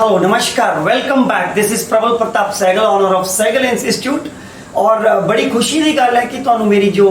Hello नमस्कार, welcome back. This is Prabal Pratap Sehgal, owner of Sehgal institute. और बड़ी खुशी की गल है कि तुहानू मेरी जो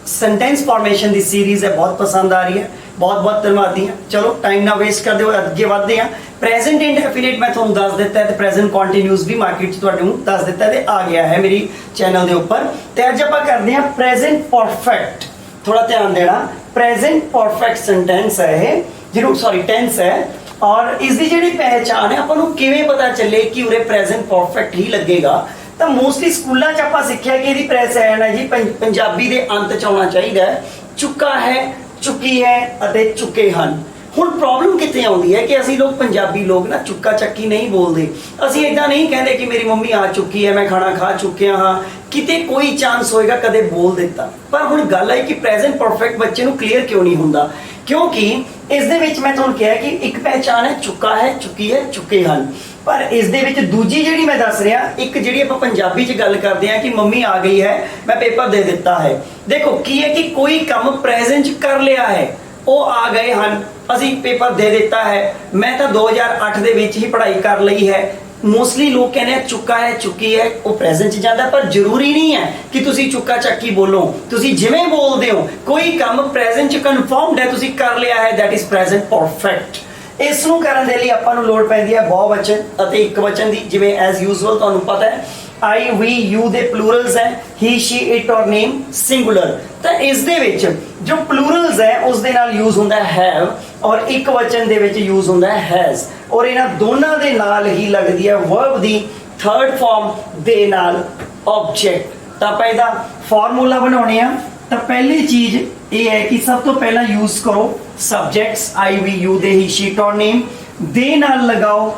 सेंटेंस फॉर्मेशन की सीरीज है बहुत पसंद आ रही है। बहुत बहुत धन्यवादी है। चलो टाइम ना वेस्ट करते हुए अगे बढ़ते हैं। प्रेजेंट इंडेफिनिट मैं तुहानू दस दिता है, प्रेजेंट कॉन्टीन्यूस भी मार्केट च तुहानू दस दिता है, आ गया है मेरी चैनल के उपर। तो अज आपां करते हैं प्रेजेंट परफेक्ट। थोड़ा ध्यान देना, प्रेजेंट परफेक्ट सेंटेंस है ये, जरूर सॉरी टेंस है। और इसकी जी पहचान है आपको किवें पता चले कि उरे प्रेजेंट परफेक्ट ही लगेगा। तो मोस्टली स्कूलों च आपां सिक्ख्या कि इहदी पहचान है जी पंजाबी दे अंत च आउणा चाहीदा है, चुका है, चुकी है अते चुके हन। हुण प्रॉब्लम कित्थे आउंदी है कि असीं लोग पंजाबी लोग ना चुका चक्की नहीं बोलते। असीं इदां नहीं कहते कि मेरी मम्मी आ चुकी है, मैं खाना खा चुकिया हाँ, किते कोई चांस होएगा कदे बोल दिता। पर हुण गल है कि प्रेजेंट परफेक्ट बच्चे नूं क्लीयर क्यों नहीं हुंदा, क्योंकि इस दे विच मैं तुहानूं कहा कि एक पहचान है चुका है, चुकी है, चुके हन। पर इस दे विच दूजी जिहड़ी मैं दस रहा, एक जिहड़ी आपां पंजाबी च गल करते हैं कि मम्मी आ गई है, मैं पेपर दे दिता है। देखो की है कि कोई काम प्रेजेंट च कर लिया है, वो आ गए हन, असीं पेपर दे दिता है। मैं तो 2008 दे विच ही पढ़ाई कर ली है। मोस्टली लोग कहने हैं चुका है, चुकी है, वो प्रेजेंट च जाता है। पर जरूरी नहीं है कि तुसी चुका चक्की बोलो, तुसी जिवें बोलते हो। कोई काम प्रेजेंट च कन्फर्म्ड है, तुसी कर लिया है, दैट इज प्रेजेंट परफेक्ट। इस नूं करन दे लई आपां नूं लोड़ पैंदी है बहुवचन अते एक वचन दी। जिवें एज यूजुअल तुहानूं पता है आई वी यू दे प्लूरल्स है, ही शी इट और नेम सिंगुलर। तो इस दे विच जो प्लूरल्स है उस दे नाल यूज हुंदा है हैव, और एक वचन दे विच यूज हुंदा है हैज। और इन्हां दोनों दे नाल ही लगदी है वर्ब दी थर्ड फॉर्म दे नाल ऑब्जेक्ट। तो आपां इहदा फार्मूला बनाउणे आ। तो पहली चीज ये है कि सब तो पहला यूज करो subjects I we you they he she it और नेम, दे नाल लगाओ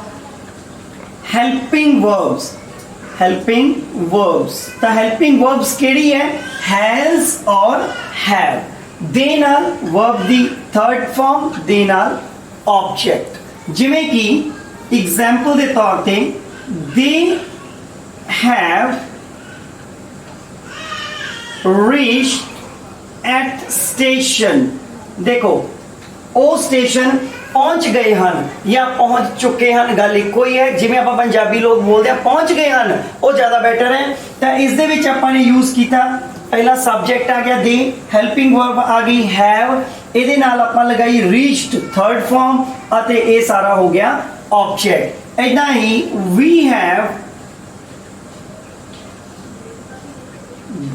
हेल्पिंग वर्ब्स। हेल्पिंग वर्ब्स, तो हेल्पिंग वर्ब्स केड़ी है, हैज और हैव। दे नाल वर्ब दी थर्ड फॉर्म, दे नाल ऑब्जेक्ट। जिवें कि एग्जाम्पल के तौर पे they have reached at station. देखो ओ स्टेशन पहुंच गए हन या पहुंच चुके हन, गल इको ही है। जिवें आपां पंजाबी लोग बोलते हैं पहुंच गए हन, वो ज्यादा बेटर है। तो इस दे विच आपां ने यूज किया, पहला सब्जेक्ट आ गया दे, हेल्पिंग वर्ब आ गई हैव, इहदे नाल आपां लगाई रीच्ड थर्ड फॉर्म, अते ये सारा हो गया ऑब्जेक्ट। इदां ही we have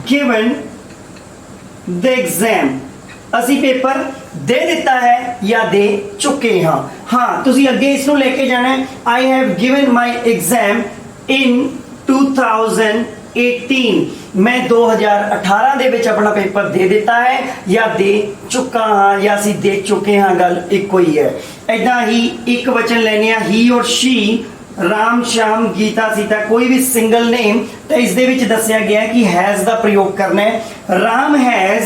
given the exam, असी पेपर दे दिता है या दे चुके हाँ। हाँ तुसी अगे इसनूं लेके जाना है, I have given my exam in 2018। मैं 2018 दे विच अपना पेपर दे दिता है या दे चुका हाँ या असी दे चुके हाँ, गल इको ही है। इदां ही एक वचन लेने आ ही और शी, राम श्याम गीता सीता, कोई भी सिंगल नेम। तो इस दे विच दस्सिया गया है कि हैज दा प्रयोग करना है। Ram has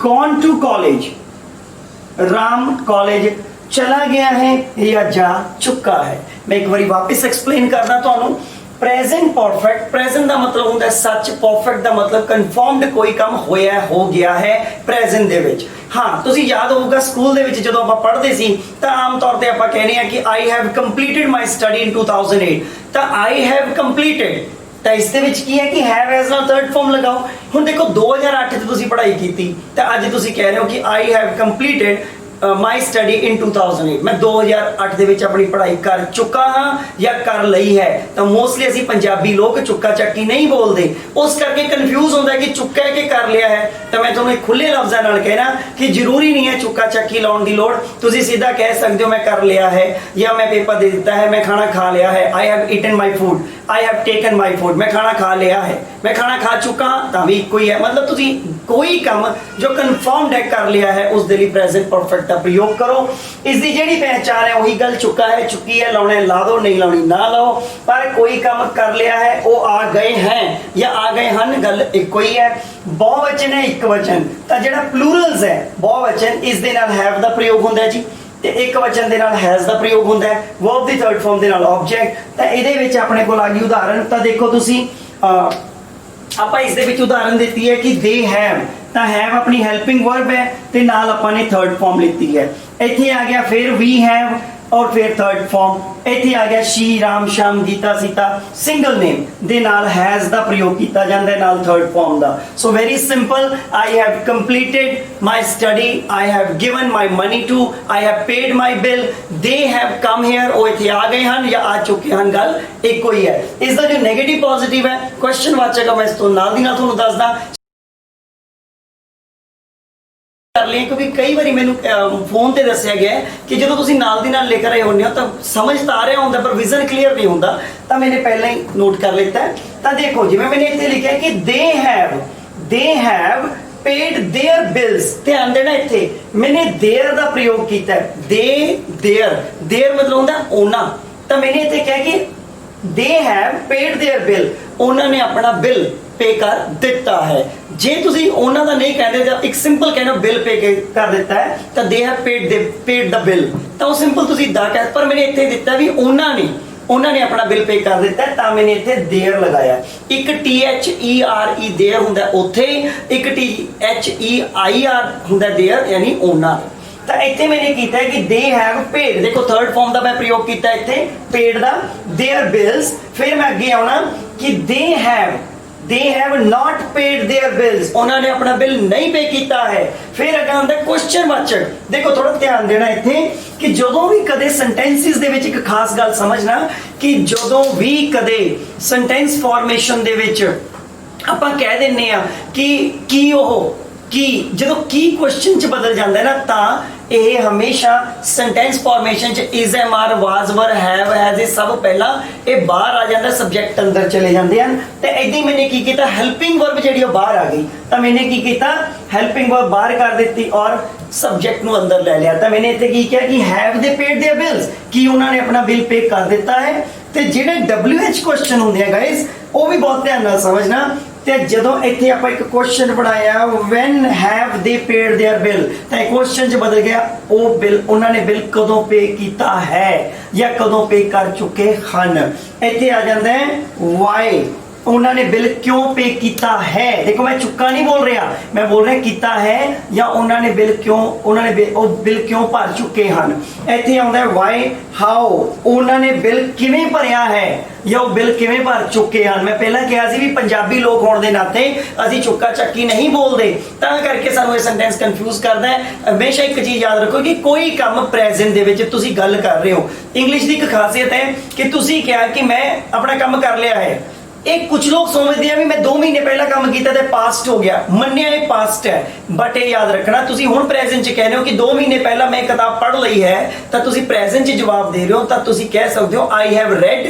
gone to college, Ram college चला गया है या जा चुका है। मैं एक बार वापस एक्सप्लेन करना तुहानू। प्रेजेंट परफेक्ट, प्रेजेंट का मतलब होता है सच, परफेक्ट का मतलब कन्फर्म्ड कोई काम होया हो गया है प्रेजेंट दे विच। हाँ तुसी याद होगा स्कूल दे विच जदों आपां पढ़दे सी तां आम तौर ते आपां कहने आ कि आई have completed my study in 2008। तो आई हैव कंप्लीटेड, तो इस दे विच की है कि हैव एज नाल थर्ड फॉर्म लगाओ। हुण देखो 2008 च तुसी पढ़ाई कीती ते अज तुसी कह रहे हो कि आई have completed my study in 2008। मैं 2008 दे विच अपनी पढ़ाई कर चुका हाँ या कर लई है। तो मोस्टली असी पंजाबी लोग चुका चक्की नहीं बोलते, उस करके कन्फ्यूज होता है कि चुका है कि कर लिया है। तो मैं तुहानूं खुले लफ्ज़ां नाल कहना कि जरूरी नहीं है चुका चक्की लाउण दी लोड़, तुसी सीधा कह सकते हो मैं कर लिया है या मैं पेपर दे दिता है, मैं खाना खा लिया है। I have eaten my food, I have taken my food, मैं खाना खा लिया है, मैं खाना खा चुका हाँ, तां भी इको ही है। मतलब तुसी कोई काम जो कन्फर्म्ड है कर लिया है उस दे लई प्रेजेंट परफेक्ट का प्रयोग करो। इसकी जिहड़ी पहचान है वही गल चुका है, चुकी है, लाउणे ला दो, नहीं लाउणी ना लाओ। पर कोई काम कर लिया है, वो आ गए हैं या आ गए हन, गल इको ही है। बहुवचन है एक वचन, तो जिहड़ा प्लूरल्स है बहुवचन, इस दे नाल हैव दा प्रयोग हुंदा है जी, ते एक वचन दे नाल हैज दा प्रयोग हुंदा है, वर्ब दी थर्ड फॉर्म दे नाल ऑब्जेक्ट। तो इहदे विच अपने कोल आ गई उदाहरण। तो देखो तुसी आपां इस दे विच उदाहरण दित्ती है कि दे हैव, ਤਾਂ ਹੈਵ ਆਪਣੀ ਹੈਲਪਿੰਗ ਵਰਬ ਹੈ ਤੇ ਨਾਲ ਆਪਾਂ ਨੇ ਥਰਡ ਫਾਰਮ ਲਿੱਤੀ ਹੈ। ਇੱਥੇ ਆ ਗਿਆ ਫਿਰ ਵੀ ਹੈਵ और फिर थर्ड फॉर्म इत्थे आ गया शी राम श्याम गीता सीता सिंगल नेम दे नाल हैज दा प्रयोग किया जाता है नाल थर्ड फॉर्म दा। So very simple, I have completed my study, I have given my money to, I have paid my bill, they have come here, ओ इत्थे आ गए हैं या आ चुके हैं, गल एको ही है। इसका जो नेगेटिव पॉजिटिव है क्वेश्चन वाचक मैं इस तो नाल दी नाल तुहानूं दसदा कर लिया, क्योंकि कई बार मैंने फोन ते दस्या गया कि जो तुसीं नाल दी नाल लेकर आए होंगे हो तो समझ तो आ रहा होंगे पर विजन क्लीयर नहीं होंदा, तो मैंने पहले ही नोट कर लेता है। तो देखो जिवें मैंने इत्थे लिखा है कि they have paid their bills, ध्यान देना इत्थे मैंने देयर दा प्रयोग किया है। देयर मतलब होंदा ओना, तो मैंने इत्थे कहा कि they have paid their bill, उन्होंने अपना बिल पे कर दिता है। जे तुसी ओना दा नहीं कहते जब एक सिंपल कहना बिल पे कर देता है तो दे हैव पेड द बिल, तो वो सिंपल तुसी दा कह, पर मैंने इत्थे दिता भी उन्होंने अपना बिल पे कर दिता है, तो मैंने इत्थे देयर लगाया। एक THERE देयर हुंदा उत्थे, एक THEIR हुंदा देयर यानी ओना। तो इत्थे मैंने किया है कि दे हैव पेड, देखो थर्ड फॉर्म का मैं प्रयोग किया इत्थे पेड दा देयर बिल्स। फिर मैं अगे आना कि they have not paid their bills, उन्होंने अपना बिल नहीं पे किया है। फिर अगर आंदा क्वेश्चन वाचक, देखो थोड़ा ध्यान देना इत्थे कि जदों भी कदे सेंटेंसिस दे विच एक खास गल समझना कि जदों भी कदे सेंटेंस फॉर्मेशन दे विच आपां कह दिंने आ कि ओह की जो की क्वेश्चन च बदल जाता है ना, तो यह हमेशा सेंटेंस फॉर्मेशन च is am are was were have has ये सब पहला ये बाहर आ जाता, सब्जेक्ट अंदर चले जाते हैं। तो इदां मैंने की किया, हेल्पिंग वर्ब जी बाहर आ गई, तो मैंने की किया हेल्पिंग वर्ब बाहर कर दी और सब्जेक्ट को अंदर ले लिया। तो मैंने इत्थे की किया कि have they paid their bills, कि उन्होंने अपना बिल पे कर दिता है। तो जिहड़े WH क्वेश्चन होंदे हैं गाइस वो भी बहुत ध्यान नाल समझना। ते जदों इत्थे आपां एक क्वेश्चन बनाया when have they paid their bill, तो क्वेश्चन च बदल गया वो बिल उन्होंने बिल कदों पे किया है या कदों पे कर चुके हैं। इत्थे आ जाता है वाई, उन्होंने बिल क्यों पे किया है। देखो मैं चुका नहीं बोल रहा, मैं बोल रहा किया है या उन्होंने बिल क्यों भर चुके हैं। इत्थे आउंदा है वाई हाउ, उन्होंने बिल किवें भरिया है या बिल किवें भर चुके हैं। मैं पहला कहा सी भी पंजाबी लोग होने के नाते असीं चुक्का चक्की नहीं बोलते, तां करके सानूं ये सेंटेंस कन्फ्यूज करता है। हमेशा एक चीज़ याद रखो कि कोई काम प्रेजेंट दे विच तुसीं गल कर रहे हो, इंग्लिश की एक खासियत है कि तुसीं कहा कि मैं अपना काम कर लिया है। एक कुछ लोग समझते हैं भी मैं 2 महीने पहला काम किया तो पास्ट हो गया, मन्निया ये पास्ट है, बट ये याद रखना तुसी हुण प्रेजेंट च कह रहे हो कि 2 महीने पहला मैं किताब पढ़ ली है, तो तुसी प्रेजेंट च जवाब दे रहे हो, तो तुसी कह सकते हो आई हैव रेड,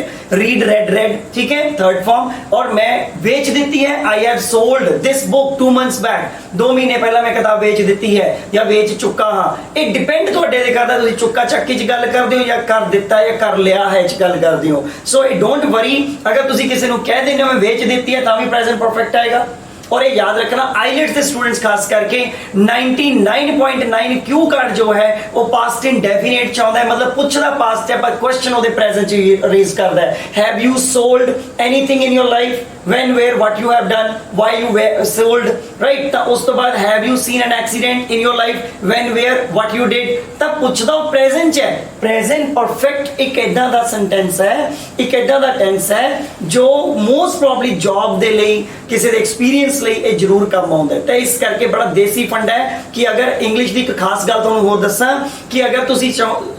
ठीक है थर्ड फॉर्म। और मैं बेच दी है, I have sold this book 2 months back, 2 महीने पहला मैं किताब बेच दी है या बेच चुका हाँ। ये डिपेंड तुहाडे ते करदा तुसी चुक्का चक्की च गल करदे हो या कर दिता या कर लिया है च गल करदे हो। सो डोंट वरी, अगर तुसी किसी नूं कह देने में बेच देती है भी प्रेजेंट परफेक्ट आएगा। और ये याद रखना आईलेट्स के स्टूडेंट्स खास करके 99.9 क्यू कार्ड जो है वो पास्ट इंडेफिनिट चाहता है, मतलब पूछदा पास्ट है पर क्वेश्चन ओदे प्रेजेंट च रेज करदा है। Have you sold anything in your life, when where what you have done, why you sold, right. तो उस तो बाद have you seen an accident in your life, when where what you did, तब पूछदा वो present है। Present perfect एक ऐदा दा सेंटेंस है, एक ऐदा दा टेंस है जो मोस्ट प्रोबब्ली जॉब दे लई किसी दे एक्सपीरियंस लिए जरूर काम आउंदा है। तो इस करके बड़ा देसी फंड है कि अगर इंग्लिश की एक खास गल तुहानूं होर दस्सां कि अगर तुसीं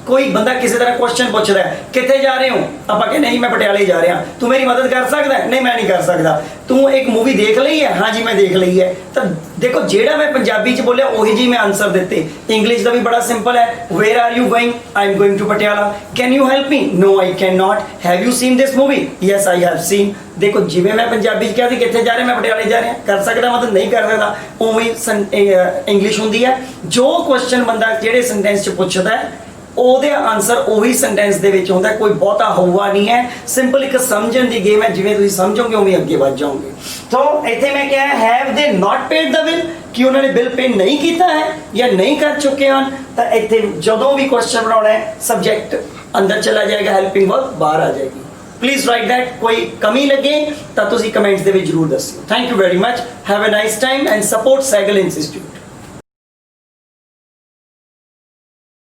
कोई बंदा किसी तरह क्वेश्चन पूछ रहा है कित्थे जा रहे हो, आपां कहने नहीं मैं पटियाले जा रहा, तू मेरी मदद कर सकदा है, नहीं मैं नहीं कर सकदा, तू एक मूवी देख ली है, हाँ जी मैं देख ली है। तो देखो जेड़ा मैं पंजाबी च बोलिया वही जी मैं आंसर दिते। इंग्लिश का भी बड़ा सिंपल है, where are you going, I am going to Patiala, can you help me, no I can not, have you seen this movie, yes I have seen. देखो जिवें मैं पंजाबी च कहा सी कित्थे जा रहे मैं पटियाले जा रहा, कर सकदा मतलब नहीं कर सकदा, उवें इंग्लिश हुंदी है। जो क्वेश्चन बंदा जेड़े सेंटेंस च पुछदा है ਉਹਦੇ आंसर ਉਹੀ सेंटेंस ਦੇ ਵਿੱਚ ਹੁੰਦਾ, कोई ਬਹੁਤਾ ਹਊਆ नहीं है, सिंपल एक समझण ਦੀ गेम है, जिवें ਤੁਸੀਂ समझोगे उवें अगे बढ़ जाओगे। तो इत्थे मैं क्या है have they not paid the bill, कि उन्होंने बिल पे नहीं किया है या नहीं कर चुके हैं। तो इत्थे जदों भी क्वेश्चन बनाना है सब्जेक्ट अंदर चला जाएगा, हेल्पिंग वर्ब बाहर आ जाएगी। Please right that. ਕੋਈ ਕਮੀ ਲੱਗੇ ਤਾਂ ਤੁਸੀਂ ਕਮੈਂਟਸ ਦੇ ਵਿੱਚ ਜ਼ਰੂਰ ਦੱਸਿਓ। Thank you very much, have a nice time and support Sehgal institute.